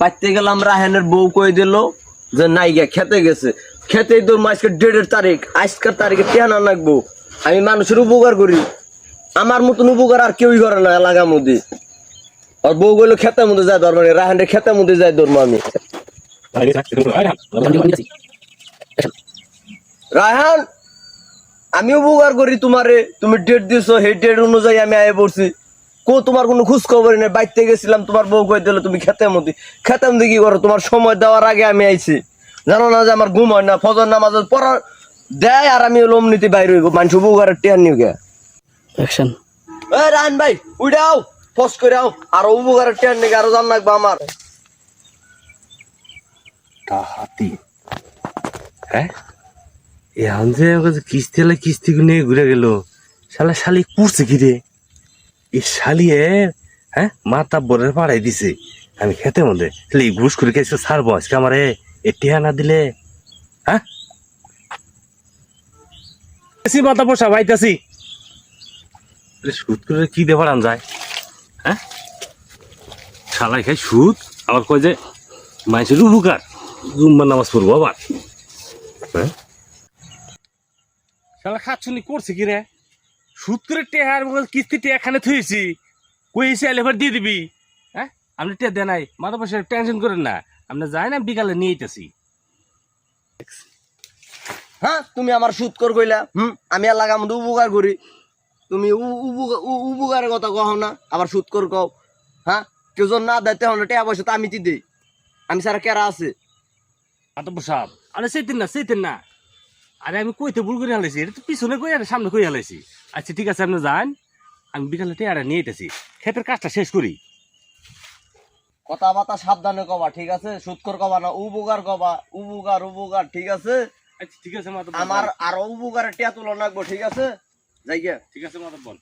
বাইতে গেলাম, রাহেনের বউ কই দিল যে নাই গে খেতে গেছে। খেতেই তোর আজকে 1.5 তারিখ, আজকের তারিখে টেনা নাকবো। আমি মানুষের উপকার করি, আমার মতন উপকার আর কেউই করে না এলাকার মধ্যে। আর বউ গেলো খেতের মধ্যে যায় ধরবো, রাহেনের খেতের মধ্যে যায় ধরবো আমি। রায়হান, আমি উপকার করি তোমারে, তুমি ডেট দিছো, সেই ডেট অনুযায়ী আমি আয় পড়ছি। তোমার কোনো খোঁজ খবরই নেই। বাইতে গেছিলাম, তোমার বউ কই দিল তুমি খেতের মধ্যে। খেতের মধ্যে কি করো? তোমার সময় দেওয়ার আগে আমি আইছি। জানো না যে আমার ঘুম হয় না, ফজর নামাজ পড়ার দেয় আর আমি অমনিতে বাইরে হইব। মানুষ উপকারের টেয়ার নিউ গে। অ্যাকশন। রায়হান ভাই উঠাও, ফস করে আও, আর উপকারের টেয়ার নিয়ে আরো জান লাগবে আমার। হাতি হ্যাঁ এখন যে কিস্তি হলে কিস্তি নিয়ে ঘুরে গেল, শালা শালি করছে কি রে? এই শালি হ্যাঁ মাথা বরের পাড়াই দিছে। আমি খেতে মধ্যে এই ঘুষ করে খেয়েছে ছাড়বো আজকে আমারে টিহা না দিলে। হ্যাঁ মাথা পোষা ভাইতাছি, সুদ করে কি দেবার আন যায়? হ্যাঁ শালাই খাই সুদ, আবার কয় যে মানুষের উপকার, জুম্মার নামাজ পড়বো আবার। হ্যাঁ শালা খাচ্ছনি করছে কি রে? সুদ করে টেহার কিস্তি টেহা খানে থুয়েছি, কই এসে এলে এবার দিয়ে দিবি। হ্যাঁ আপনি টেহা দেয় নাই, মাথা পয়সা টেনশন করেন না, আপনি যাই না বিকালে নিয়ে যেতেছি। হ্যাঁ তুমি আমার সুদ কর কইলা, আমি এলাকার মধ্যে উপকার করি, তুমি উপকারের কথা কও না, আবার সুদ কর কও। হ্যাঁ কেউ জন না দিতে হলে টাকা পয়সা তো আমি তি দিই, আমি সারা কেরা আছে। মাতব্বর সাহেব আরে সেইতেন না, আরে আমি কইতে ভুল করে হালাইছি, এটা তো পিছনে কই আর সামনে কই হালাইছি। আচ্ছা ঠিক আছে আপনি যান, আমি বিকালে টেহাটা নিয়ে যেতেছি, ক্ষেতের কাজটা শেষ করি। কথাবার্তা সাবধানে কবা, ঠিক আছে? সুদ কর কবা না, উপকার কবা, উপকার উপকার, ঠিক আছে? আচ্ছা ঠিক আছে মাতব্বর, আমার আরো উপকারের টিয়া তুলো নাকবো, ঠিক আছে? যাই গিয়া। ঠিক আছে মাতব্বর।